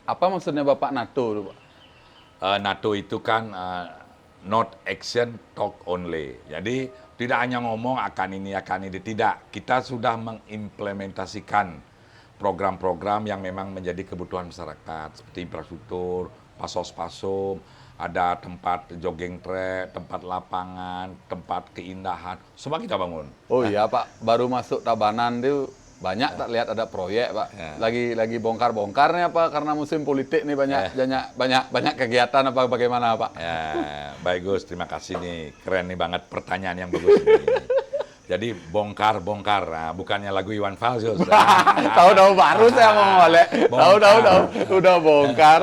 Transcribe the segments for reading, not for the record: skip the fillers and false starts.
Apa maksudnya Bapak NATO, tuh, Pak? NATO itu kan not action, talk only. Jadi tidak hanya ngomong akan ini, tidak. Kita sudah mengimplementasikan program-program yang memang menjadi kebutuhan masyarakat, seperti infrastruktur, pasos-pasom, ada tempat jogging track, tempat lapangan, tempat keindahan, semua kita bangun. Oh iya Pak, baru masuk Tabanan tuh banyak tak lihat ada proyek Pak. Lagi bongkar-bongkarnya apa karena musim politik nih banyak kegiatan apa bagaimana Pak? Ya, baik Gus, terima kasih nih. Keren nih banget pertanyaan yang bagus ini. Jadi bongkar-bongkar, nah, bukannya lagu Iwan Fals. Tahu-tahu baru saya mau ngolek. Tahu-tahu udah bongkar.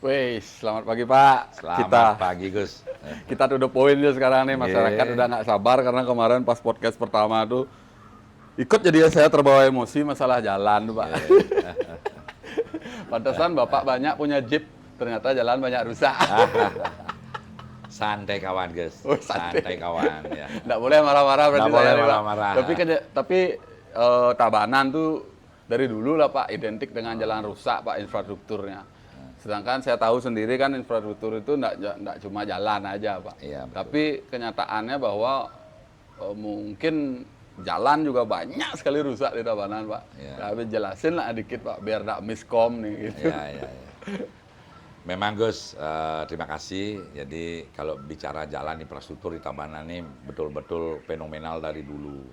Wih, selamat pagi Pak. Selamat pagi Gus. Kita tuh udah poin dia sekarang nih, masyarakat udah nggak sabar karena kemarin pas podcast pertama tuh ikut jadi saya terbawa emosi masalah jalan tuh Pak. Pantesan Bapak banyak punya jeep, ternyata jalan banyak rusak. Santai kawan Gus, Oh, santai kawan ya. Nggak boleh marah-marah berarti Nggak boleh saya nih, Pak. marah-marah. Tapi Tabanan tuh dari dulu lah Pak identik dengan jalan rusak Pak infrastrukturnya. Sedangkan saya tahu sendiri kan infrastruktur itu nggak cuma jalan aja Pak. Iya, betul. Tapi kenyataannya bahwa mungkin jalan juga banyak sekali rusak di Tabanan Pak. Iya. Tapi jelasin lah dikit Pak biar nggak miskom nih gitu. Ya. Memang Gus, terima kasih. Jadi kalau bicara jalan infrastruktur di Tabanan ini betul-betul fenomenal dari dulu.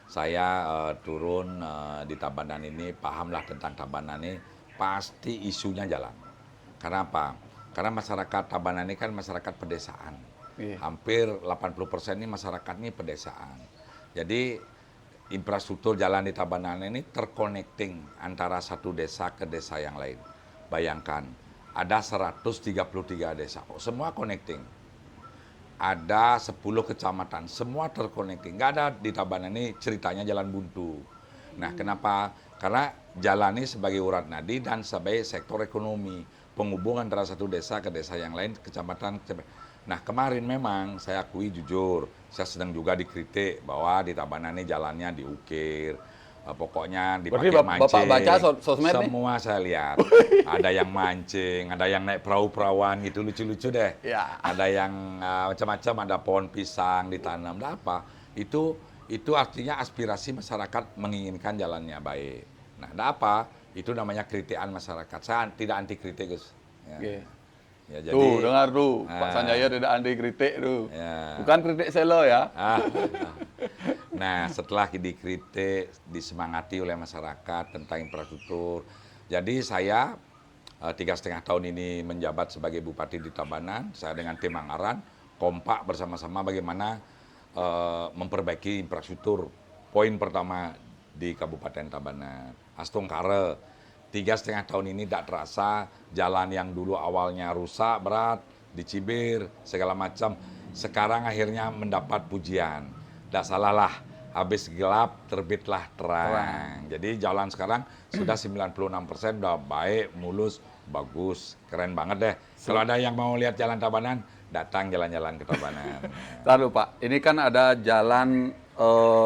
Saya turun di Tabanan ini, pahamlah tentang Tabanan ini, pasti isunya jalan. Karena apa? Karena masyarakat Tabanan ini kan masyarakat pedesaan. Iya. Hampir 80% ini masyarakat ini pedesaan. Jadi infrastruktur jalan di Tabanan ini terconnecting antara satu desa ke desa yang lain. Bayangkan, ada 133 desa, semua connecting. Ada 10 kecamatan, semua terconnecting. Nggak ada di Tabanan ini ceritanya jalan buntu. Nah, kenapa? Karena jalan ini sebagai urat nadi dan sebagai sektor ekonomi. Penghubung antara satu desa ke desa yang lain, kecamatan. Nah, kemarin memang saya akui jujur, saya sedang juga dikritik bahwa di Tabanan ini jalannya diukir. Pokoknya dipakai Berarti mancing. Bapak baca sosmed nih? Semua saya lihat. Ada yang mancing, ada yang naik perahu-perawan gitu, lucu-lucu deh. Ya. Ada yang macam-macam, ada pohon pisang ditanam, ada apa. Itu artinya aspirasi masyarakat menginginkan jalannya baik. Nah, ada apa? Itu namanya kritikan masyarakat. Saya tidak anti kritik, Gus. Ya. Oke. Ya, jadi, Tuh, dengar tuh, Pak Sanjaya tidak anti kritik tuh. Ya. Bukan kritik selo ya. Nah, setelah dikritik, disemangati oleh masyarakat tentang infrastruktur. Jadi saya 3,5 tahun ini menjabat sebagai Bupati di Tabanan. Saya dengan tim anggaran kompak bersama-sama bagaimana memperbaiki infrastruktur. Poin pertama di Kabupaten Tabanan. Astungkare. 3,5 tahun ini tidak terasa jalan yang dulu awalnya rusak, berat, dicibir, segala macam. Sekarang akhirnya mendapat pujian. Tidak salah lah, habis gelap terbitlah terang. Jadi jalan sekarang sudah 96% udah baik, mulus, bagus, keren banget deh. Kalau ada yang mau lihat jalan Tabanan, datang jalan-jalan ke Tabanan. Lalu Pak, ini kan ada jalan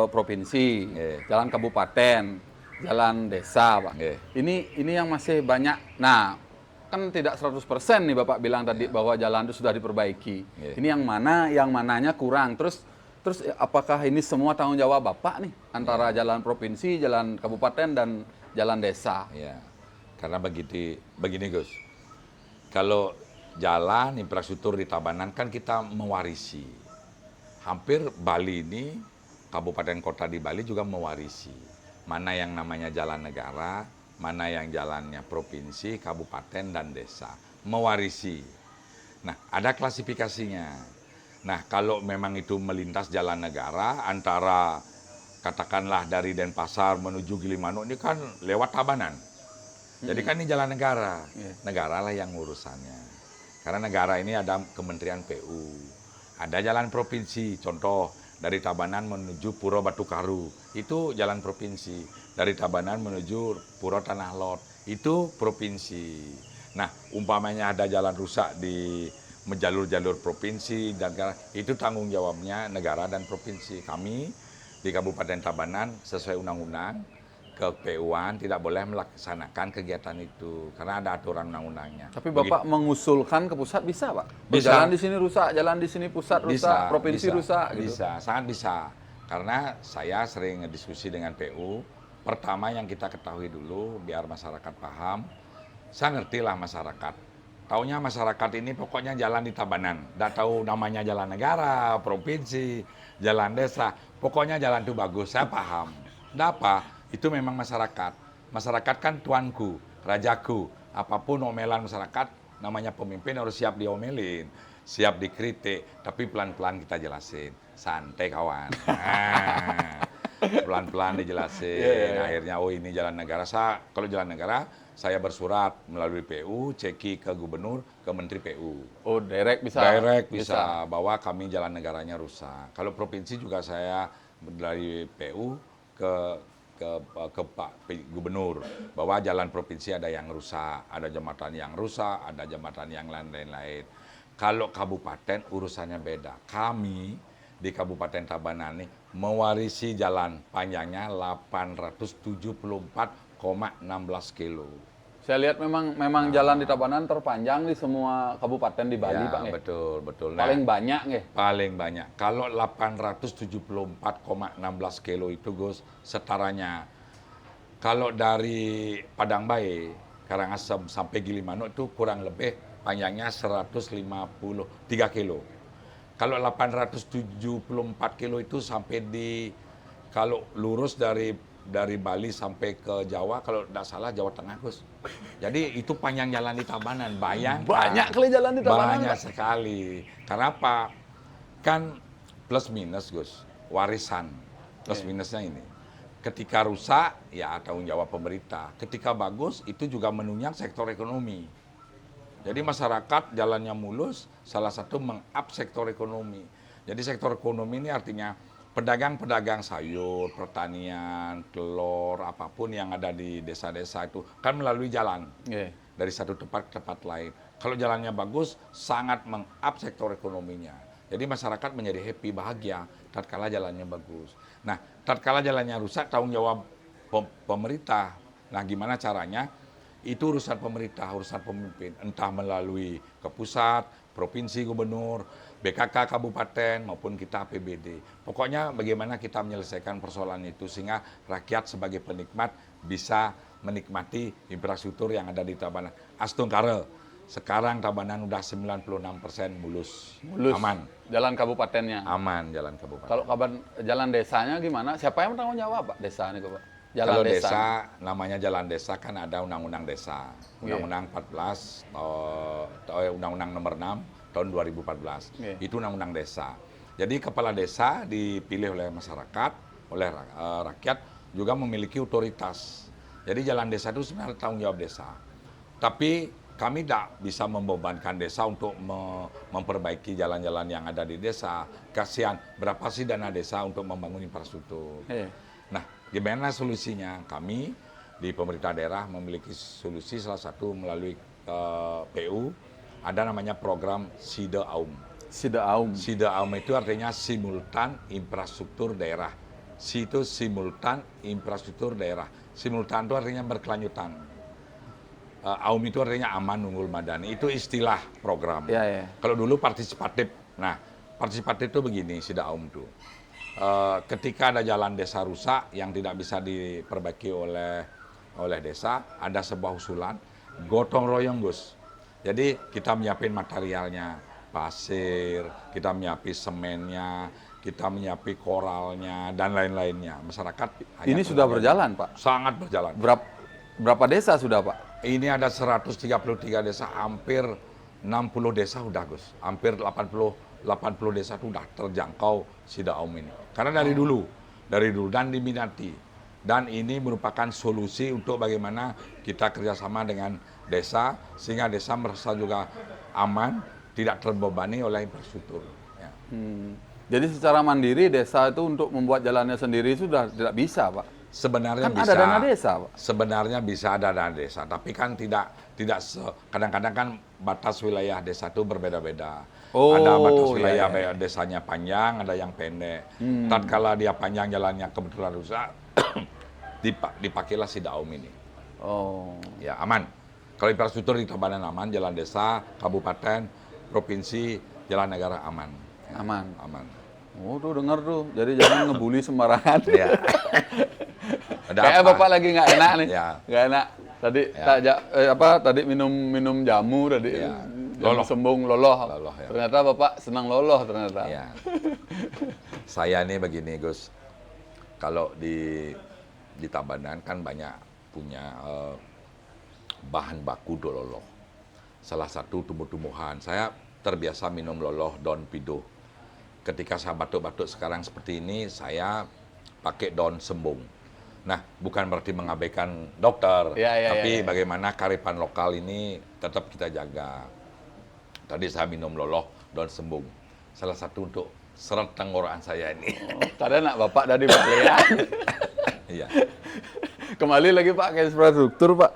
provinsi, jalan kabupaten, jalan desa Pak. Ini yang masih banyak. Nah, kan tidak 100% nih Bapak bilang tadi bahwa jalan itu sudah diperbaiki. Ini yang mananya kurang. Terus apakah ini semua tanggung jawab Bapak nih antara jalan provinsi, jalan kabupaten dan jalan desa? Ya, karena begini Gus. Kalau jalan infrastruktur di Tabanan kan kita mewarisi. Hampir Bali ini, kabupaten kota di Bali juga mewarisi. Mana yang namanya jalan negara, mana yang jalannya provinsi, kabupaten, dan desa. Mewarisi. Nah, ada klasifikasinya. Nah, kalau memang itu melintas jalan negara, antara katakanlah dari Denpasar menuju Gilimanuk, ini kan lewat Tabanan. Jadi kan ini jalan negara. Negara lah yang urusannya. Karena negara ini ada Kementerian PU. Ada jalan provinsi, contoh dari Tabanan menuju Puro Batu Karu, itu jalan provinsi. Dari Tabanan menuju Puro Tanah Lot, itu provinsi. Nah, umpamanya ada jalan rusak di jalur-jalur provinsi, dan itu tanggung jawabnya negara dan provinsi. Kami di Kabupaten Tabanan sesuai undang-undang ke PU-an tidak boleh melaksanakan kegiatan itu karena ada aturan undang-undangnya. Tapi Bapak mengusulkan ke pusat bisa, Pak? Bisa. Jalan di sini rusak, jalan di sini pusat rusak, provinsi rusak gitu. Bisa, sangat bisa. Karena saya sering diskusi dengan PU. Pertama yang kita ketahui dulu biar masyarakat paham. Saya ngerti lah masyarakat. Taunya masyarakat ini pokoknya jalan di Tabanan. Nggak tahu namanya jalan negara, provinsi, jalan desa. Pokoknya jalan itu bagus, saya paham. Nggak apa, itu memang masyarakat. Masyarakat kan tuanku, rajaku. Apapun omelan masyarakat, namanya pemimpin harus siap diomelin. Siap dikritik, tapi pelan-pelan kita jelasin. Santai kawan. Nah, pelan-pelan dijelasin. Akhirnya, oh ini jalan negara. Kalau jalan negara, saya bersurat melalui PU, ceki ke gubernur, ke menteri PU. Oh, direct bisa. Direct bisa, bahwa kami jalan negaranya rusak. Kalau provinsi juga saya dari PU ke Pak Gubernur, bahwa jalan provinsi ada yang rusak, ada jembatan yang rusak, ada jembatan yang lain-lain. Kalau kabupaten urusannya beda. Kami di Kabupaten Tabanan ini mewarisi jalan panjangnya 874,16 kilo. Saya lihat memang jalan di Tabanan terpanjang di semua kabupaten di Bali, Ya, Pak. Nge. betul. Paling banyak, nge. Paling banyak. Kalau 874,16 kilo itu, Gus, setaranya. Kalau dari Padangbae, Karangasem sampai Gilimanuk itu kurang lebih panjangnya 153 kilo. Kalau 874 kilo itu sampai kalau lurus dari Bali sampai ke Jawa, kalau tidak salah Jawa Tengah, Gus. Jadi itu panjang jalan di Tabanan, bayangkan. Banyak kali jalan di Tabanan, Banyak Pak. sekali. Karena apa? Kan plus minus, Gus. Warisan. Plus minusnya ini. Ketika rusak, ya tanggung jawab pemerintah. Ketika bagus, itu juga menunjang sektor ekonomi. Jadi masyarakat jalannya mulus, salah satu meng-up sektor ekonomi. Jadi sektor ekonomi ini artinya pedagang-pedagang sayur, pertanian, telur, apapun yang ada di desa-desa itu kan melalui jalan dari satu tempat ke tempat lain. Kalau jalannya bagus, sangat meng-up sektor ekonominya. Jadi masyarakat menjadi happy, bahagia tatkala jalannya bagus. Nah, tatkala jalannya rusak, tanggung jawab pemerintah. Nah, gimana caranya? Itu urusan pemerintah, urusan pemimpin. Entah melalui ke pusat, provinsi, gubernur, BKK kabupaten, maupun kita APBD. Pokoknya bagaimana kita menyelesaikan persoalan itu sehingga rakyat sebagai penikmat bisa menikmati infrastruktur yang ada di Tabanan. Astungkare, sekarang Tabanan udah 96% mulus. Aman. Jalan kabupatennya. Aman jalan kabupaten. Kalau jalan desanya gimana? Siapa yang bertanggung jawab, Pak? Desa ini, Pak? Kalau desa, namanya jalan desa kan ada undang-undang desa. Undang-undang 14, undang-undang nomor 6 tahun 2014. Itu undang-undang desa. Jadi kepala desa dipilih oleh masyarakat, oleh rakyat, juga memiliki otoritas. Jadi jalan desa itu sebenarnya tanggung jawab desa. Tapi kami tidak bisa membebankan desa untuk memperbaiki jalan-jalan yang ada di desa. Kasihan, berapa sih dana desa untuk membangun infrastruktur? Nah, gimana solusinya? Kami di pemerintah daerah memiliki solusi, salah satu melalui PU, ada namanya program SIDE AUM. SIDE AUM. SIDE AUM itu artinya simultan infrastruktur daerah. Si itu simultan infrastruktur daerah. Simultan itu artinya berkelanjutan. AUM itu artinya aman, unggul, madani. Itu istilah program. Kalau dulu partisipatif. Nah, partisipatif itu begini, SIDE AUM itu. Ketika ada jalan desa rusak yang tidak bisa diperbaiki oleh desa, ada sebuah usulan gotong royong, Gus. Jadi kita menyiapin materialnya, pasir, kita menyiapin semennya, kita menyiapin koralnya dan lain-lainnya. Masyarakat ini sudah berjalan, Pak? Sangat berjalan. Berapa desa sudah, Pak? Ini ada 133 desa, hampir 60 desa udah, Gus. Hampir 80 desa itu sudah terjangkau SIDE AUM ini. Karena dari dulu dan diminati. Dan ini merupakan solusi untuk bagaimana kita kerjasama dengan desa, sehingga desa merasa juga aman, tidak terbebani oleh infrastruktur. Ya. Jadi secara mandiri desa itu untuk membuat jalannya sendiri sudah tidak bisa, Pak. Sebenarnya Kan bisa. ada dana desa, Pak. Sebenarnya bisa ada dana desa, tapi kan kadang-kadang kan batas wilayah desa itu berbeda-beda. Oh, Ada batas iya, wilayah iya. desanya panjang, ada yang pendek. Tatkala dia panjang jalannya kebetulan rusak, dipakailah si Daum ini. Oh, Ya aman. Kalau infrastruktur di Tabanan aman, jalan desa, kabupaten, provinsi, jalan negara aman. Ya, aman. aman. Oh, tuh dengar tuh. Jadi jangan ngebully sembarangan. Ya. Ada Kayak apa? Bapak lagi nggak enak nih. Ya. Nggak enak. Tadi tadi minum jamu tadi. Ya. Jamu Loloh. sembung loloh. Loloh, ya. Ternyata Bapak senang loloh ternyata. Ya. Saya nih begini Gus, kalau di Tabanan kan banyak punya bahan baku loloh. Salah satu tumbuh-tumbuhan. Saya terbiasa minum loloh daun pido. Ketika saya batuk-batuk sekarang seperti ini, saya pakai daun sembung. Nah, bukan berarti mengabaikan dokter, tapi bagaimana kearifan lokal ini tetap kita jaga. Tadi saya minum loloh daun sembung. Salah satu untuk seret tenggorokan saya ini. Oh, karena nak Bapak dari Balean. Iya. Kembali lagi Pak ke infrastruktur, Pak.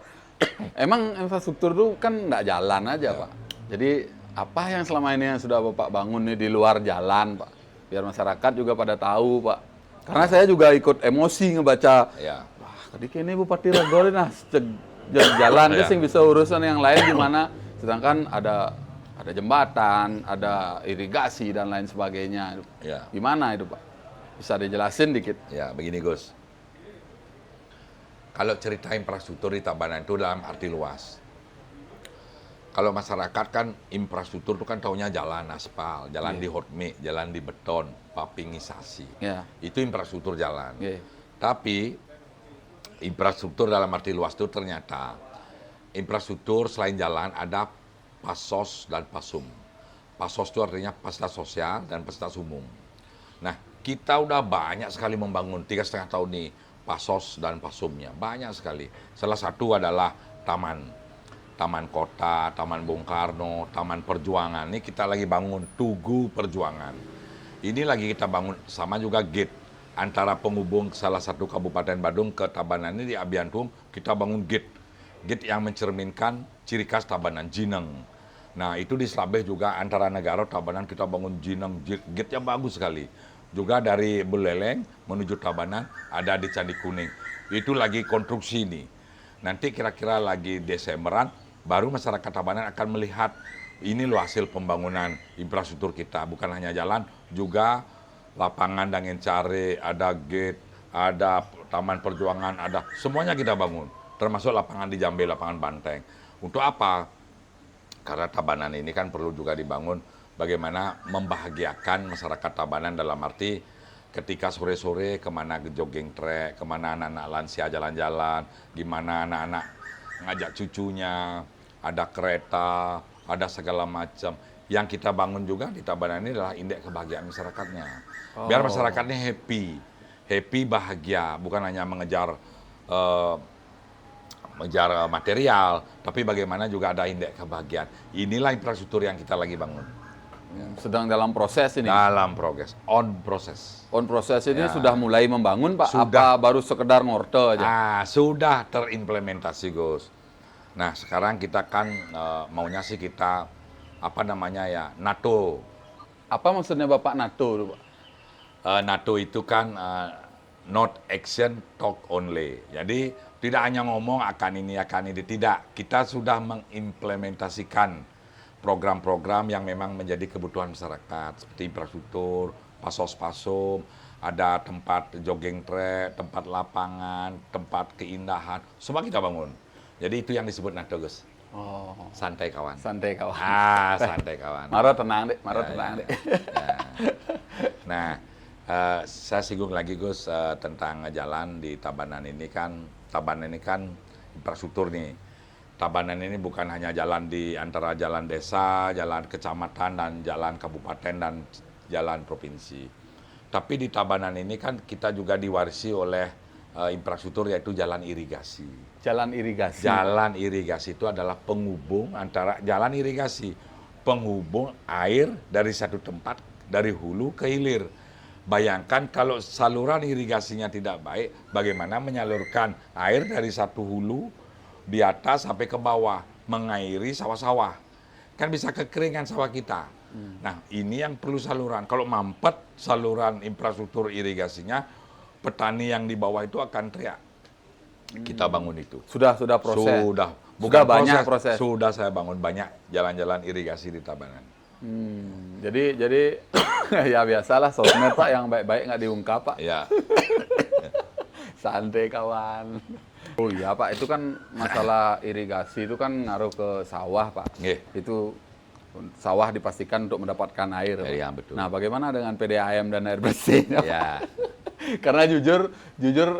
Emang infrastruktur itu kan nggak jalan aja, Pak. Jadi apa yang selama ini yang sudah Bapak bangun nih di luar jalan, Pak? Biar masyarakat juga pada tahu, Pak. Karena saya juga ikut emosi ngebaca. Ya. Wah, tadi kini Bupati Regol nah jalan Ya. sing bisa urusan yang lain gimana? Sedangkan ada jembatan, ada irigasi dan lain sebagainya. Ya. Gimana itu, Pak? Bisa dijelasin dikit? Ya, begini Gus. Kalau cerita infrastruktur di Tabanan itu dalam arti luas. Kalau masyarakat kan infrastruktur itu kan taunya jalan aspal, jalan di hotmik, jalan di beton, papingisasi. Ya. Itu infrastruktur jalan. Oke. Tapi infrastruktur dalam arti luas itu ternyata infrastruktur selain jalan ada pasos dan pasum. Pasos itu artinya fasilitas sosial dan fasilitas umum. Nah, kita udah banyak sekali membangun 3,5 tahun nih pasos dan pasumnya, banyak sekali. Salah satu adalah Taman Kota, Taman Bung Karno, Taman Perjuangan. Ini kita lagi bangun Tugu Perjuangan. Ini lagi kita bangun sama juga gate antara penghubung salah satu Kabupaten Badung ke Tabanan ini di Abiantum. Kita bangun gate yang mencerminkan ciri khas Tabanan, Jineng. Nah itu di Slabeh juga antara negara Tabanan kita bangun Jineng, gate yang bagus sekali. Juga dari Buleleng menuju Tabanan ada di Candi Kuning. Itu lagi konstruksi nih. Nanti kira-kira lagi Desemberan baru masyarakat Tabanan akan melihat ini loh hasil pembangunan infrastruktur kita. Bukan hanya jalan, juga lapangan Dangencare, ada gate, ada Taman Perjuangan, ada semuanya kita bangun. Termasuk lapangan di Jambe, lapangan Banteng. Untuk apa? Karena Tabanan ini kan perlu juga dibangun bagaimana membahagiakan masyarakat Tabanan dalam arti ketika sore-sore kemana ke jogging track, kemana anak-anak lansia jalan-jalan, gimana anak-anak ngajak cucunya, ada kereta, ada segala macam. Yang kita bangun juga di Tabanan ini adalah indeks kebahagiaan masyarakatnya. Biar masyarakatnya happy, bahagia, bukan hanya mengejar material, tapi bagaimana juga ada indeks kebahagiaan. Inilah infrastruktur yang kita lagi bangun. Sedang dalam proses ini. Dalam progres, on proses. On proses ini sudah mulai membangun, Pak? Sudah. Apa baru sekedar ngorte aja? Sudah terimplementasi, Gus. Nah, sekarang kita kan maunya sih kita NATO. Apa maksudnya Bapak NATO, Pak? NATO itu kan not action, talk only. Jadi tidak hanya ngomong akan ini, tidak. Kita sudah mengimplementasikan program-program yang memang menjadi kebutuhan masyarakat seperti infrastruktur, pasos-pasum, ada tempat jogging track, tempat lapangan, tempat keindahan, semua kita bangun. Jadi itu yang disebut NATO, Gus. Oh, Santai kawan. santai kawan. Santai kawan. Maro tenang deh, deh. Ya. Nah, saya singgung lagi Gus tentang jalan di Tabanan ini kan infrastruktur nih. Tabanan ini bukan hanya jalan di antara jalan desa, jalan kecamatan, dan jalan kabupaten, dan jalan provinsi. Tapi di Tabanan ini kan kita juga diwarisi oleh infrastruktur yaitu jalan irigasi. Jalan irigasi. Jalan irigasi itu adalah penghubung antara jalan irigasi, penghubung air dari satu tempat dari hulu ke hilir. Bayangkan kalau saluran irigasinya tidak baik, bagaimana menyalurkan air dari satu hulu di atas sampai ke bawah, mengairi sawah-sawah. Kan bisa kekeringan sawah kita. Nah, ini yang perlu saluran. Kalau mampet saluran infrastruktur irigasinya, petani yang di bawah itu akan teriak. Kita bangun itu. Sudah proses. Sudah. Sudah banyak proses. Sudah saya bangun banyak jalan-jalan irigasi di Tabanan. Jadi ya biasalah sosmed Pak, yang baik-baik nggak diungkap Pak. Ya. Santai kawan. Oh iya Pak, itu kan masalah irigasi itu kan ngaruh ke sawah Pak. Nggih. Itu sawah dipastikan untuk mendapatkan air. Pak. Ya, betul. Nah bagaimana dengan PDAM dan air bersih? Ya. Karena jujur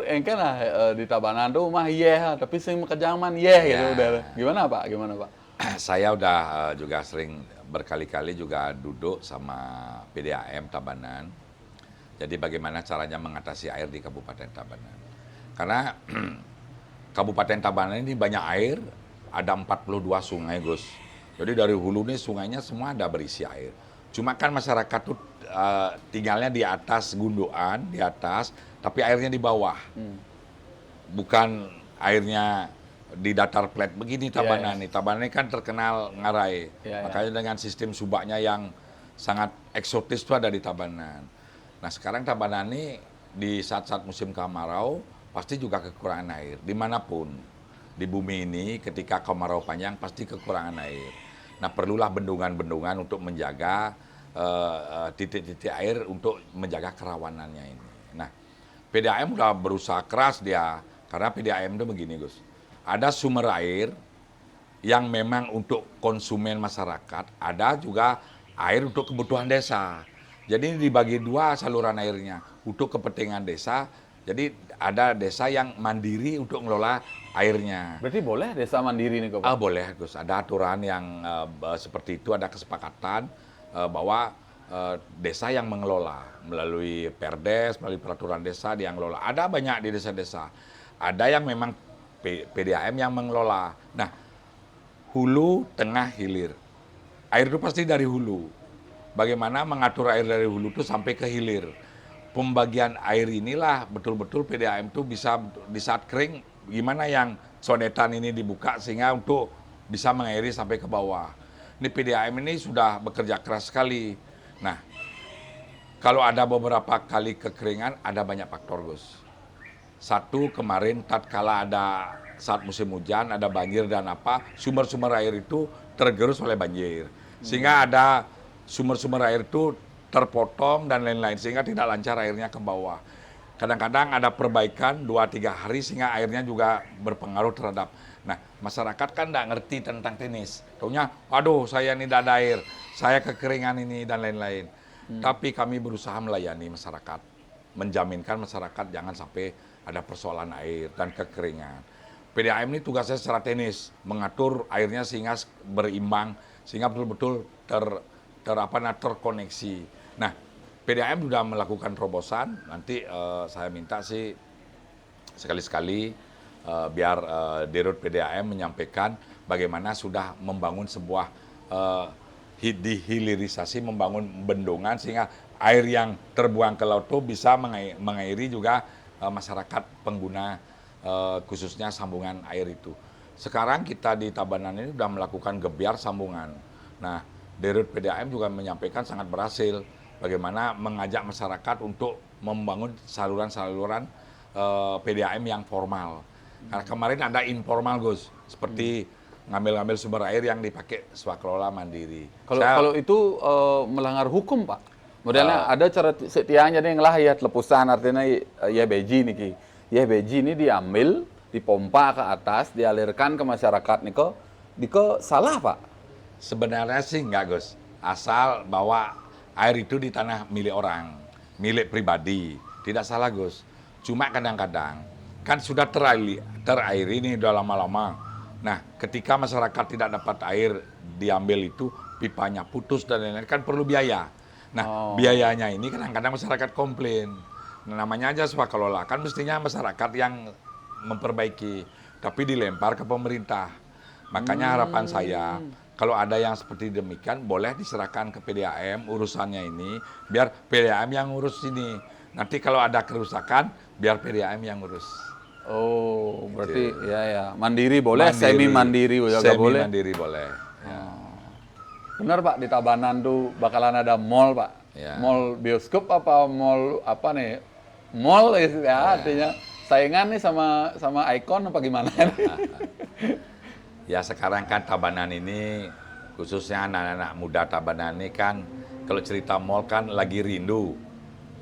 engke lah di Tabanan tuh mah tapi sing kejaman gitu udah. Gimana Pak? Saya udah juga sering berkali-kali juga duduk sama PDAM Tabanan. Jadi bagaimana caranya mengatasi air di Kabupaten Tabanan. Karena Kabupaten Tabanan ini banyak air, ada 42 sungai Gus. Jadi dari hulu nih sungainya semua ada berisi air. Cuma kan masyarakat tuh tinggalnya di atas gundukan, di atas, tapi airnya di bawah. Bukan airnya di datar flat begini Tabanan nih. Tabanan ini kan terkenal ngarai. Makanya dengan sistem subaknya yang sangat eksotis itu ada di Tabanan. Nah sekarang Tabanan ini di saat-saat musim kemarau pasti juga kekurangan air. Dimanapun di bumi ini ketika kemarau panjang pasti kekurangan air. Nah perlulah bendungan-bendungan untuk menjaga titik-titik air untuk menjaga kerawanannya ini. Nah PDAM udah berusaha keras dia. Karena PDAM itu begini Gus. Ada sumber air yang memang untuk konsumen masyarakat, ada juga air untuk kebutuhan desa. Jadi dibagi dua saluran airnya, untuk kepentingan desa. Jadi ada desa yang mandiri untuk mengelola airnya. Berarti boleh desa mandiri nih Pak? Boleh Gus, ada aturan yang seperti itu, ada kesepakatan bahwa desa yang mengelola melalui Perdes, melalui peraturan desa dia yang mengelola. Ada banyak di desa-desa. Ada yang memang PDAM yang mengelola. Nah, hulu, tengah, hilir. Air itu pasti dari hulu. Bagaimana mengatur air dari hulu itu sampai ke hilir. Pembagian air inilah betul-betul PDAM itu bisa di saat kering, gimana yang sodetan ini dibuka sehingga untuk bisa mengairi sampai ke bawah. Ini PDAM ini sudah bekerja keras sekali. Nah, kalau ada beberapa kali kekeringan, ada banyak faktor, Gus. Satu, kemarin tatkala ada saat musim hujan, ada banjir dan apa, sumber-sumber air itu tergerus oleh banjir. Sehingga ada sumber-sumber air itu terpotong dan lain-lain, sehingga tidak lancar airnya ke bawah. Kadang-kadang ada perbaikan 2-3 hari sehingga airnya juga berpengaruh terhadap. Nah, masyarakat kan tidak ngerti tentang tenis. Taunya, aduh saya ini tidak ada air, saya kekeringan ini dan lain-lain. Tapi kami berusaha melayani masyarakat, menjaminkan masyarakat jangan sampai ada persoalan air dan kekeringan. PDAM ini tugasnya secara teknis, mengatur airnya sehingga berimbang, sehingga betul-betul terkoneksi. Nah, PDAM sudah melakukan terobosan, nanti saya minta sih sekali-sekali biar Dirut PDAM menyampaikan bagaimana sudah membangun sebuah dihilirisasi, membangun bendungan sehingga air yang terbuang ke laut itu bisa mengairi juga masyarakat pengguna khususnya sambungan air itu. Sekarang kita di Tabanan ini sudah melakukan gebyar sambungan. Nah, Dirut PDAM juga menyampaikan sangat berhasil bagaimana mengajak masyarakat untuk membangun saluran-saluran PDAM yang formal. Karena kemarin ada informal Gus, seperti ngambil-ngambil sumber air yang dipakai swakelola mandiri. Kalau itu melanggar hukum Pak? Modelnya ada cara setianya nih ngelah ya lepusan artinya ya beji nih ki. Ya beji ini diambil, dipompa ke atas, dialirkan ke masyarakat nih ke salah Pak. Sebenarnya sih enggak Gus. Asal bawa air itu di tanah milik orang, milik pribadi. Tidak salah Gus. Cuma kadang-kadang kan sudah terairi ini udah lama-lama. Nah, ketika masyarakat tidak dapat air diambil itu pipanya putus dan lain-lain kan perlu biaya. Nah, biayanya ini kadang-kadang masyarakat komplain. Nah, namanya aja swakelola, kan mestinya masyarakat yang memperbaiki, tapi dilempar ke pemerintah. Makanya harapan saya, kalau ada yang seperti demikian, boleh diserahkan ke PDAM urusannya ini, biar PDAM yang ngurus ini. Nanti kalau ada kerusakan, biar PDAM yang ngurus. Oh, berarti ya mandiri boleh, Mandiri. semi mandiri juga Semi boleh. mandiri boleh. Ya. Benar Pak, di Tabanan tuh bakalan ada mall Pak. Ya. Mall bioskop apa mall apa nih? Mall ya, artinya saingan nih sama Icon apa gimana? Ya sekarang kan Tabanan ini, khususnya anak-anak muda Tabanan ini kan, kalau cerita mall kan lagi rindu.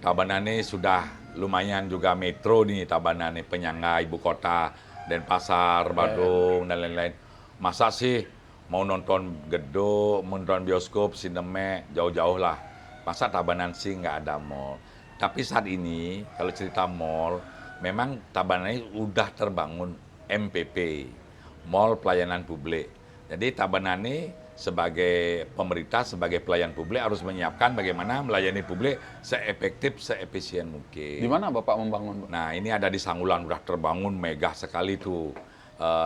Tabanan ini sudah lumayan juga metro nih, Tabanan ini penyangga ibu kota, Denpasar, Badung, dan lain-lain. Masa sih mau nonton gedung, nonton bioskop, sinema, jauh-jauh lah. Masa Tabanan sih nggak ada mall. Tapi saat ini, kalau cerita mall, memang Tabanan ini udah terbangun MPP, Mall Pelayanan Publik. Jadi Tabanan ini sebagai pemerintah, sebagai pelayan publik harus menyiapkan bagaimana melayani publik seefektif, seefisien mungkin. Di mana Bapak membangun? Pak? Nah ini ada di Sangulan, udah terbangun megah sekali tuh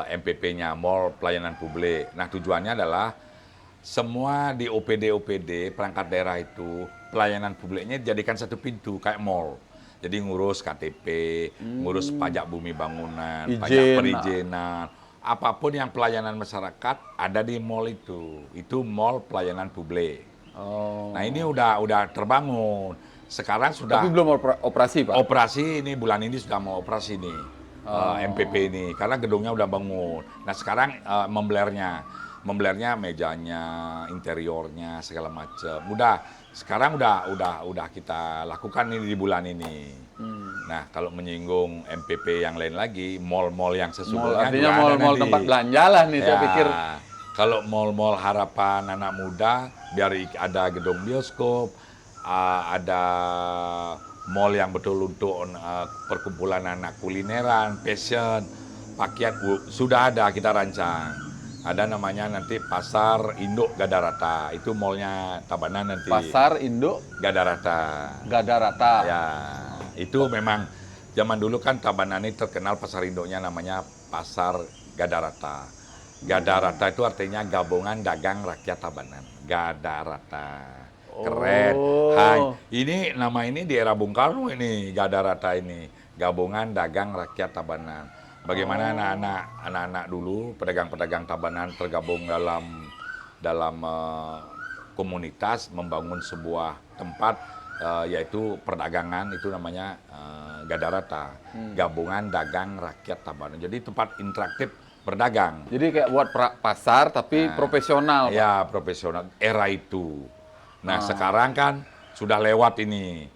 MPP-nya, Mall Pelayanan Publik. Nah tujuannya adalah semua di OPD perangkat daerah itu pelayanan publiknya dijadikan satu pintu kayak mall. Jadi ngurus KTP, ngurus pajak bumi bangunan, pajak Izin. perizinan, apapun yang pelayanan masyarakat ada di mall itu. Itu Mall Pelayanan Publik. Oh. Nah ini udah terbangun. Sekarang sudah Tapi belum operasi Pak. operasi ini bulan ini sudah mau operasi nih MPP ini karena gedungnya udah bangun. Nah sekarang membelirnya mejanya, interiornya segala macam. Sekarang udah kita lakukan ini di bulan ini. Nah kalau menyinggung MPP yang lain lagi, mall-mall yang Mall, sesungguhnya artinya juga ada mall-mall nanti. tempat belanja lah nih saya Ya, pikir. kalau mall-mall harapan anak muda, biar ada gedung bioskop, ada mall yang betul untuk perkumpulan anak kulineran, fashion, pakaian, sudah ada kita rancang. Ada namanya nanti Pasar Induk Gadarata, itu mallnya Tabanan nanti. Pasar Induk Gadarata. Gadarata. Ya, itu memang zaman dulu kan Tabanan ini terkenal pasar induknya namanya Pasar Gadarata. Gadarata itu artinya gabungan dagang rakyat Tabanan. Gadarata. Keren. Hai, ini nama ini di era Bung Karno ini, Gadarata ini. Gabungan dagang rakyat Tabanan. Bagaimana anak-anak dulu, pedagang-pedagang Tabanan tergabung dalam komunitas membangun sebuah tempat yaitu perdagangan, itu namanya Gadarata, gabungan dagang rakyat Tabanan. Jadi tempat interaktif berdagang. Jadi kayak buat pasar tapi profesional. Pak. Ya, profesional era itu. Nah, sekarang kan sudah lewat ini.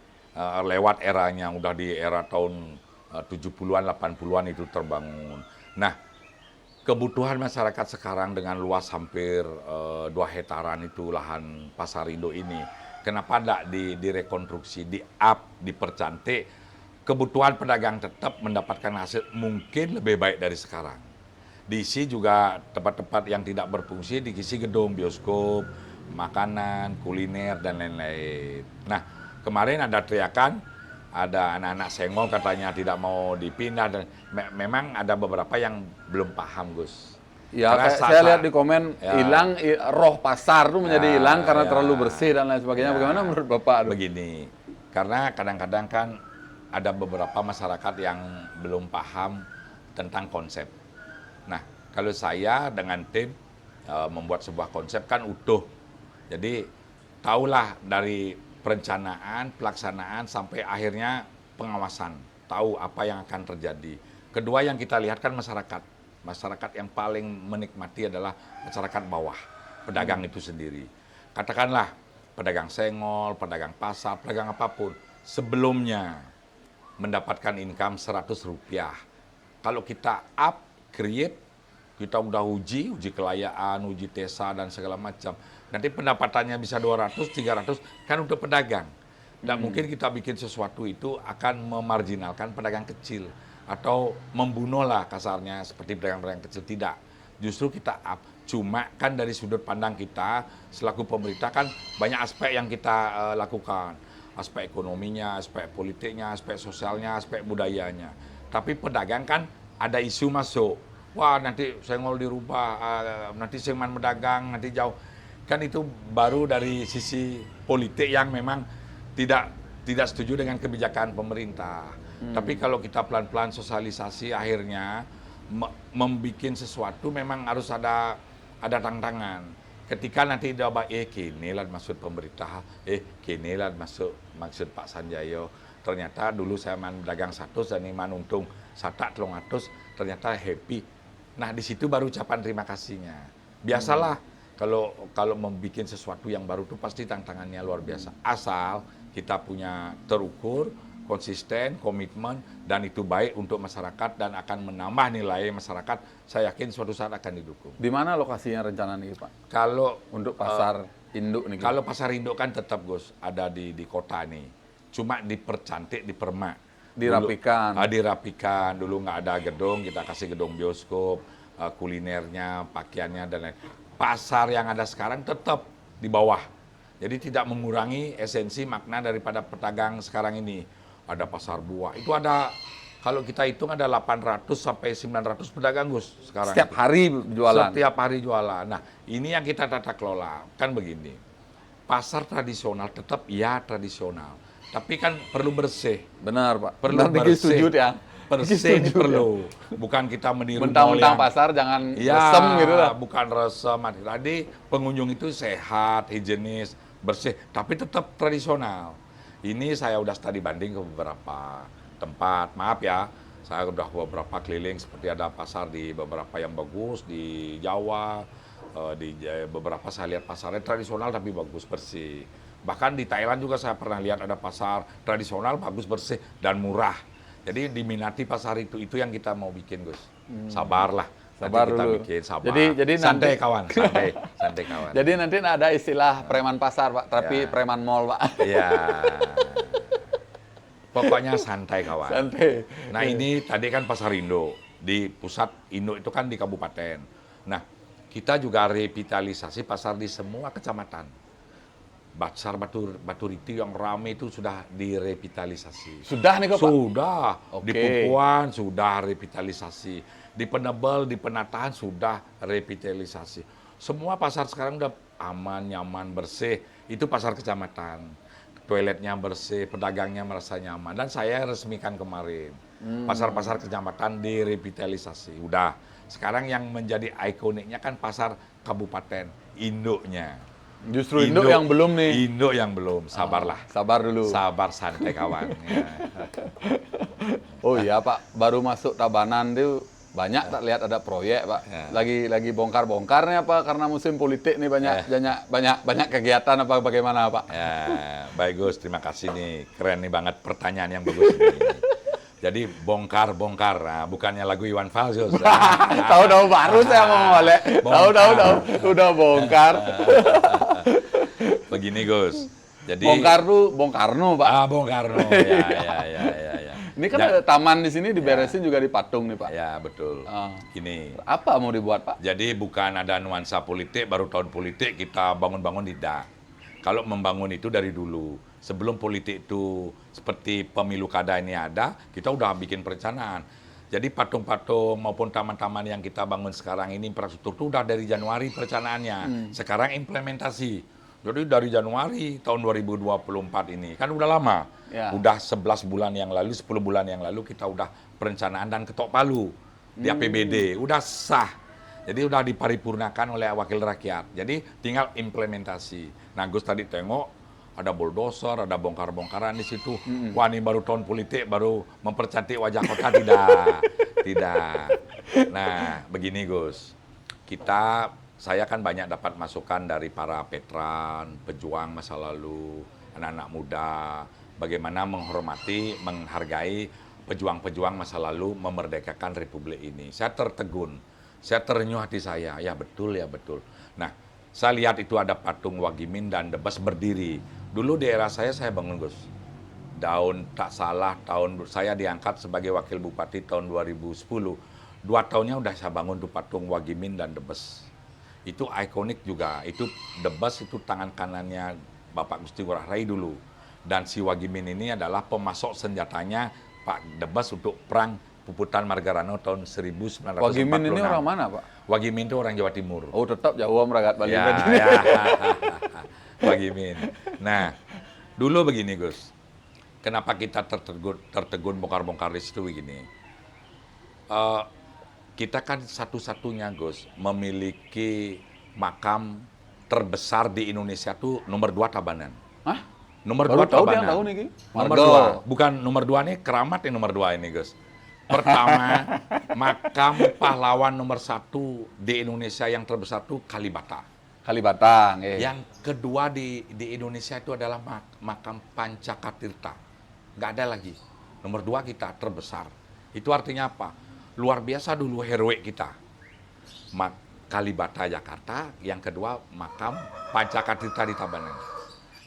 Lewat eranya, udah di era tahun 70-an, 80-an itu terbangun. Nah, kebutuhan masyarakat sekarang dengan luas hampir 2 hektaran itu lahan Pasar Induk ini. Kenapa tidak direkonstruksi, di-up, dipercantik, kebutuhan pedagang tetap mendapatkan hasil mungkin lebih baik dari sekarang. Diisi juga tempat-tempat yang tidak berfungsi, diisi gedung, bioskop, makanan, kuliner, dan lain-lain. Nah, kemarin ada teriakan, ada anak-anak senggol katanya tidak mau dipindah, dan memang ada beberapa yang belum paham, Gus. Ya, Karena saya lihat di komen hilang roh pasar tuh menjadi hilang karena terlalu bersih dan lain sebagainya. Bagaimana menurut Bapak? Begini, karena kadang-kadang kan ada beberapa masyarakat yang belum paham tentang konsep. Nah, kalau saya dengan tim membuat sebuah konsep kan utuh. Jadi, tahulah dari perencanaan, pelaksanaan, sampai akhirnya pengawasan. Tahu apa yang akan terjadi. Kedua yang kita lihat kan masyarakat. Masyarakat yang paling menikmati adalah masyarakat bawah. Pedagang itu sendiri. Katakanlah pedagang senggol, pedagang pasar, pedagang apapun. Sebelumnya mendapatkan income 100 rupiah. Kalau kita up, create, kita udah uji kelayaan, uji TESA, dan segala macam. Nanti pendapatannya bisa 200, 300, kan untuk pedagang. Dan mungkin kita bikin sesuatu itu akan memarginalkan pedagang kecil. Atau membunuh lah kasarnya seperti pedagang-pedagang kecil. Tidak. Justru kita up. Cuma kan dari sudut pandang kita, selaku pemerintah kan banyak aspek yang kita lakukan. Aspek ekonominya, aspek politiknya, aspek sosialnya, aspek budayanya. Tapi pedagang kan ada isu masuk. wah nanti senggol dirubah, nanti sengman medagang, nanti jauh. Kan itu baru dari sisi politik yang memang tidak tidak setuju dengan kebijakan pemerintah. Tapi kalau kita pelan-pelan sosialisasi, akhirnya membuat sesuatu memang harus ada tantangan. Ketika nanti dia kini lah maksud pemerintah, kini lah maksud Pak Sanjayo. Ternyata dulu saya dagang 100 dan iman untung satak 300, ternyata happy. Nah di situ baru ucapan terima kasihnya. Biasalah kalau membuat sesuatu yang baru itu pasti tantangannya luar biasa. Asal kita punya terukur, konsisten, komitmen, dan itu baik untuk masyarakat dan akan menambah nilai masyarakat, saya yakin suatu saat akan didukung. Di mana lokasinya rencana nih Pak? Kalau Untuk pasar induk nih. kalau pasar induk kan tetap Gus ada di kota nih, cuma dipercantik, dipermak, Dirapikan. dirapikan. Dulu nggak ada gedung, kita kasih gedung bioskop, kulinernya, pakaiannya dan lain. Pasar yang ada sekarang tetap di bawah, jadi tidak mengurangi esensi makna daripada pedagang sekarang ini. Ada pasar buah, itu ada, kalau kita hitung ada 800 sampai 900 pedagang Gus sekarang. Setiap hari jualan. Setiap hari jualan. Nah, ini yang kita tata kelola. Kan begini, pasar tradisional tetap ya tradisional, tapi kan perlu bersih. Benar Pak. Perlu Benar, Diki bersih. setuju ya. Bersih ini Setuju, perlu. Bukan kita meniru Mentang-mentang mall yang- pasar jangan Ya, resem gitu lah. bukan resem. Tadi pengunjung itu sehat, higienis, bersih, tapi tetap tradisional. Ini saya udah studi banding ke beberapa tempat. Maaf ya, saya udah beberapa keliling, seperti ada pasar di beberapa yang bagus di Jawa, di beberapa saya lihat pasarnya tradisional tapi bagus bersih. Bahkan di Thailand juga saya pernah lihat ada pasar tradisional bagus bersih dan murah. Jadi diminati pasar itu yang kita mau bikin Gus. Sabarlah. Nanti Sabar kita dulu. bikin, sabar. Jadi santai nanti- kawan, santai kawan. Jadi nanti ada istilah preman pasar Pak, tapi Ya. preman mall Pak. Iya. Pokoknya santai kawan. Santai. Nah ini tadi kan pasar induk. Di pusat induk itu kan di kabupaten. Nah kita juga revitalisasi pasar di semua kecamatan. Pasar Batu Riti yang ramai itu sudah direvitalisasi. Sudah nih kok Pak? Sudah. Di Oke. Pumpuan sudah revitalisasi. Di Penebel, di Penataan sudah revitalisasi. Semua pasar sekarang udah aman, nyaman, bersih. Itu pasar kecamatan. Toiletnya bersih, pedagangnya merasa nyaman. Dan saya resmikan kemarin. Pasar-pasar kecamatan direvitalisasi. Udah. Sekarang yang menjadi ikoniknya kan pasar kabupaten, induknya. Justru induk yang belum nih. Induk yang belum. Sabarlah. Sabar dulu. Sabar santai kawan. Ya. Oh iya Pak, baru masuk Tabanan itu banyak tak lihat ada proyek Pak. Ya. Lagi bongkar-bongkar nih apa karena musim politik nih banyak kegiatan apa bagaimana Pak? Ya, baik Gus, terima kasih nih. Keren nih banget pertanyaan yang bagus ini. Jadi bongkar-bongkar, nah, bukannya lagu Iwan Fals, Gus. Tahu-tahu baru saya mau ngolek. Tahu-tahu udah bongkar. Begini Gus. Jadi Bongkar tuh Bong Karno Pak. Bongkarno. Ya. Ini kan ada taman di sini diberesin juga di Patung nih Pak. Ya, betul. Ah. Gini. Apa mau dibuat Pak? Jadi bukan ada nuansa politik, baru tahun politik kita bangun-bangun tidak. Kalau membangun itu dari dulu. Sebelum politik itu seperti pemilu kada ini ada, kita udah bikin perencanaan. Jadi patung-patung maupun taman-taman yang kita bangun sekarang ini infrastruktur itu udah dari Januari perencanaannya. Sekarang implementasi. Jadi dari Januari tahun 2024 ini, kan udah lama. Ya. Udah 11 bulan yang lalu, 10 bulan yang lalu kita udah perencanaan dan ketok palu di APBD. Udah sah. Jadi udah diparipurnakan oleh wakil rakyat. Jadi tinggal implementasi. Nah Gus tadi tengok, ada bulldozer, ada bongkar-bongkaran di situ. Wah ini baru tahun politik, baru mempercantik wajah kota, tidak. Nah begini Gus, saya kan banyak dapat masukan dari para veteran, pejuang masa lalu, anak-anak muda, bagaimana menghormati, menghargai pejuang-pejuang masa lalu memerdekakan Republik ini. Saya tertegun, saya terenyuh hati saya, ya betul. Nah, saya lihat itu ada patung Wagimin dan Debes berdiri. Dulu di era saya bangun Gus. Tak salah, saya diangkat sebagai wakil bupati tahun 2010. 2 tahunnya udah saya bangun tuh patung Wagimin dan Debes. Itu ikonik juga. Itu Debes itu tangan kanannya Bapak Gusti Ngurah Rai dulu. Dan si Wagimin ini adalah pemasok senjatanya Pak Debes untuk perang Puputan Margarano tahun 1946. Wagimin ini orang mana, Pak? Wagimin itu orang Jawa Timur. Oh, tetap Jawa Meragat Bali. Ya, berarti. ya. Wagimin. Nah, dulu begini Gus. Kenapa kita tertegun bongkar-bongkar di situ begini? Kita kan satu-satunya Gus memiliki makam terbesar di Indonesia tuh nomor 2 Tabanan. Hah? Nomor Baru 2 tahu Tabanan. dia tahu nih, Ki. Nomor Marga. 2. Bukan nomor 2 nih, keramat nih nomor 2 ini Gus. Pertama, makam pahlawan nomor 1 di Indonesia yang terbesar tuh Kalibata. Kalibatang. Yang kedua di Indonesia itu adalah makam Pancakatirta. Nggak ada lagi. Nomor 2 kita terbesar. Itu artinya apa? Luar biasa dulu heroik kita. Kalibata Jakarta, yang kedua makam Pancakatirta di Tabanan.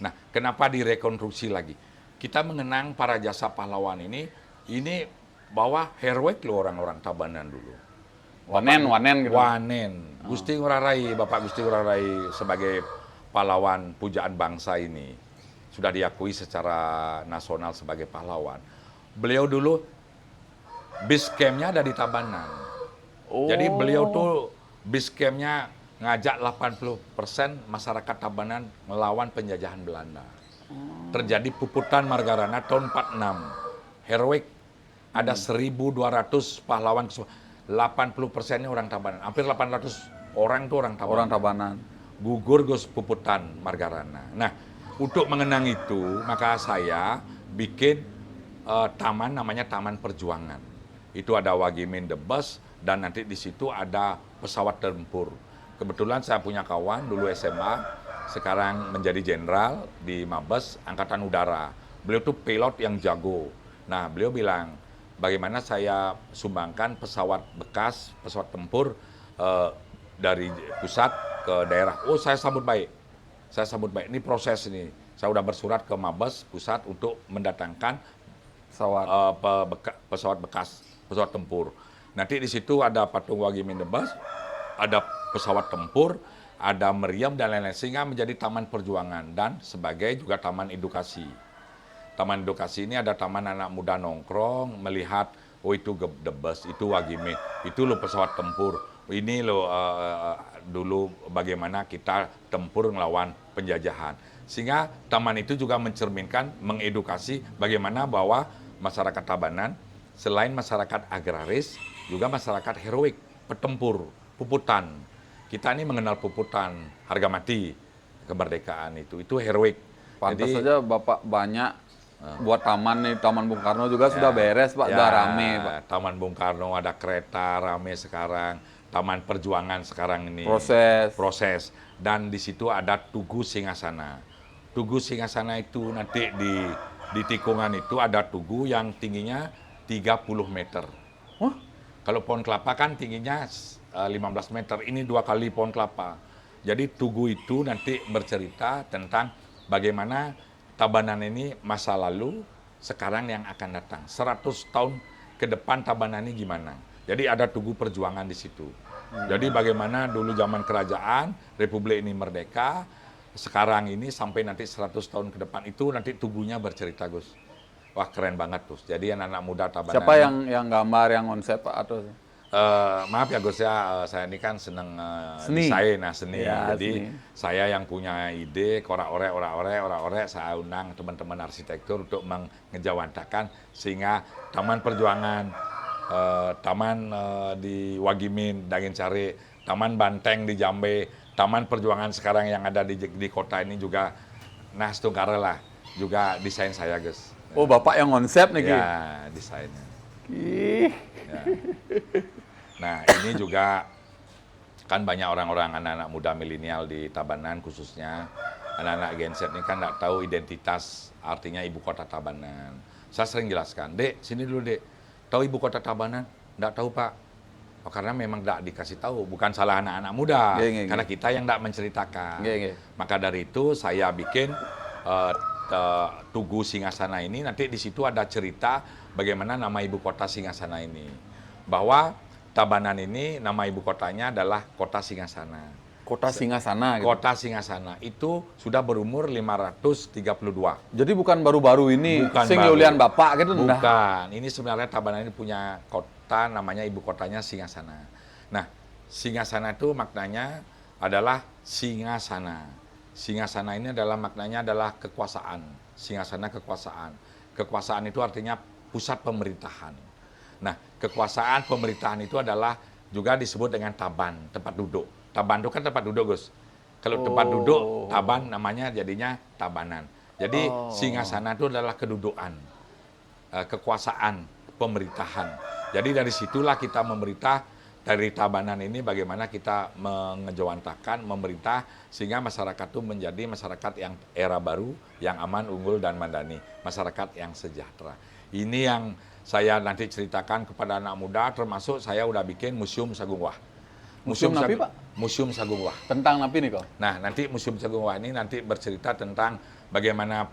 Nah, kenapa direkonstruksi lagi? Kita mengenang para jasa pahlawan ini bahwa heroik loh orang-orang Tabanan dulu. Wanen gitu. Wanen. Gusti Ngurah Rai, Bapak Gusti Ngurah Rai sebagai pahlawan pujaan bangsa ini sudah diakui secara nasional sebagai pahlawan. Beliau dulu base camp-nya ada di Tabanan. Oh. Jadi beliau tuh base camp-nya ngajak 80% masyarakat Tabanan melawan penjajahan Belanda. Terjadi Puputan Margarana tahun 46. Heroik. Ada 1.200 pahlawan. 80%-nya orang Tabanan. Hampir 800 orang tuh orang Tabanan. Orang Tabanan. Gugur Gus Puputan Margarana. Nah, untuk mengenang itu, maka saya bikin taman namanya Taman Perjuangan. Itu ada Wagimin the Bus, dan nanti di situ ada pesawat tempur. Kebetulan saya punya kawan dulu SMA, sekarang menjadi jenderal di Mabes Angkatan Udara. Beliau tuh pilot yang jago. Nah, beliau bilang, bagaimana saya sumbangkan pesawat bekas, pesawat tempur dari pusat ke daerah. Oh, saya sambut baik. Saya sambut baik. Ini proses ini. Saya udah bersurat ke Mabes pusat untuk mendatangkan pesawat bekas, pesawat tempur. Nanti di situ ada patung Wagimin the Bus, ada pesawat tempur, ada meriam dan lain-lain, sehingga menjadi taman perjuangan dan sebagai juga taman edukasi. Taman edukasi ini ada taman anak muda nongkrong, melihat, oh itu the Bus, itu Wagimin, itu loh pesawat tempur, ini loh dulu bagaimana kita tempur melawan penjajahan. Sehingga taman itu juga mencerminkan, mengedukasi bagaimana bahwa masyarakat Tabanan, selain masyarakat agraris, juga masyarakat heroik, petempur, puputan. Kita ini mengenal puputan, harga mati, kemerdekaan itu heroik. Pantas saja Bapak banyak buat taman nih, Taman Bung Karno juga sudah beres Pak, sudah rame Pak. Taman Bung Karno ada kereta rame sekarang, Taman Perjuangan sekarang ini. Proses. Dan di situ ada Tugu Singgasana. Tugu Singgasana itu nanti di tikungan itu ada tugu yang tingginya 30 meter. Wah? Kalau pohon kelapa kan tingginya 15 meter, ini 2 kali pohon kelapa. Jadi tugu itu nanti bercerita tentang bagaimana Tabanan ini masa lalu, sekarang yang akan datang. 100 tahun ke depan Tabanan ini gimana. Jadi ada tugu perjuangan di situ. Jadi bagaimana dulu zaman kerajaan, Republik ini merdeka, sekarang ini sampai nanti 100 tahun ke depan itu nanti tugunya bercerita Gus. Wah keren banget Gus. Jadi anak-anak muda Tabanan. Siapa yang gambar, yang konsep Pak atau? Maaf ya Gus ya, saya ini kan seneng Seni. desain, seni. Ya, Jadi seni. saya yang punya ide, ora-ore, saya undang teman-teman arsitektur untuk mengejawantakan sehingga Taman Perjuangan, Taman di Wagimin, Dangin Sari, Taman Banteng di Jambe, Taman Perjuangan sekarang yang ada di kota ini juga, nah setungkara lah, juga desain saya Gus. Oh Bapak yang konsep nih Ki? Ya, desainnya. Ih. Ya. Nah, ini juga kan banyak orang-orang anak-anak muda milenial di Tabanan khususnya anak-anak Gen Z ini kan nggak tahu identitas artinya ibu kota Tabanan. Saya sering jelaskan, Dek, sini dulu Dek, tahu ibu kota Tabanan? Nggak tahu Pak. Oh, karena memang nggak dikasih tahu, bukan salah anak-anak muda, karena kita yang nggak menceritakan. Maka dari itu saya bikin Tugu Singgasana ini, nanti di situ ada cerita bagaimana nama ibu kota Singgasana ini. Bahwa Tabanan ini nama ibu kotanya adalah Kota Singgasana. Kota Singasana gitu. Kota Singasana itu sudah berumur 532. Jadi bukan baru-baru ini Bukan sing baru. yulian Bapak gitu ndah. Bukan. Ini sebenarnya Tabanan ini punya kota, namanya ibu kotanya Singasana. Nah, Singasana itu maknanya adalah Singasana. Singasana ini adalah maknanya adalah kekuasaan. Singasana kekuasaan. Kekuasaan itu artinya pusat pemerintahan. Nah, kekuasaan pemerintahan itu adalah juga disebut dengan taban, tempat duduk. Taban itu kan tempat duduk, Gus. Kalau tempat duduk, taban namanya jadinya tabanan. Jadi Singasana itu adalah kedudukan, kekuasaan, pemerintahan. Jadi dari situlah kita memerintah, dari tabanan ini bagaimana kita mengejawantakan, memerintah, sehingga masyarakat itu menjadi masyarakat yang era baru, yang aman, unggul, dan madani. Masyarakat yang sejahtera. Ini yang saya nanti ceritakan kepada anak muda, termasuk saya udah bikin Museum Sagung Wah. Museum Napi, Pak? Museum Sagung Wah. Tentang napi nih kok. Nah, nanti Museum Sagung Wah ini nanti bercerita tentang bagaimana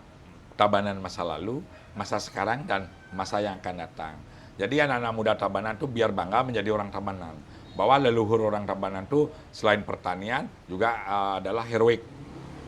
Tabanan masa lalu, masa sekarang, dan masa yang akan datang. Jadi anak-anak muda Tabanan itu biar bangga menjadi orang Tabanan. Bahwa leluhur orang Tabanan itu selain pertanian juga adalah heroik,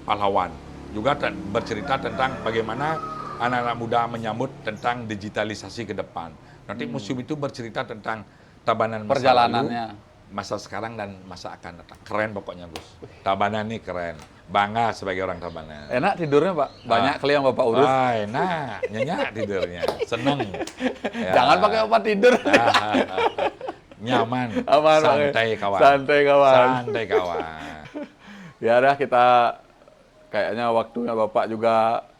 pahlawan. Juga bercerita tentang bagaimana anak-anak muda menyambut tentang digitalisasi ke depan. Nanti museum itu bercerita tentang Tabanan masa Perjalanannya. lalu, masa sekarang, dan masa akan datang. Keren pokoknya, Gus. Tabanan ini keren. Bangga sebagai orang Tabanan. Enak tidurnya, Pak. Banyak kali yang Bapak urus. Wah, enak. Nyenyak tidurnya. Seneng. Ya. Jangan pakai obat tidur. Nyaman. Aman, Pak. Santai, kawan. Santai, kawan. Santai, kawan. Ya dah, kita kayaknya waktunya Bapak juga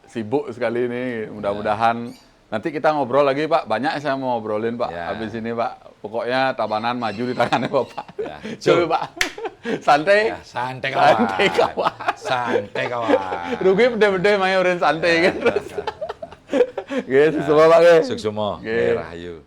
sibuk sekali nih. Mudah-mudahan nanti kita ngobrol lagi, Pak. Banyak saya mau ngobrolin, Pak. Ya. Habis ini, Pak. Pokoknya Tabanan maju di tangannya Bapak. Ya. Coba, Pak. Santai. Ya, santai, kawan. Santai, kawan. Santai, kawan. Rugi bede-bede main orang santai kan. Oke, semua Pak. Suksumo. Oke. Rahayu.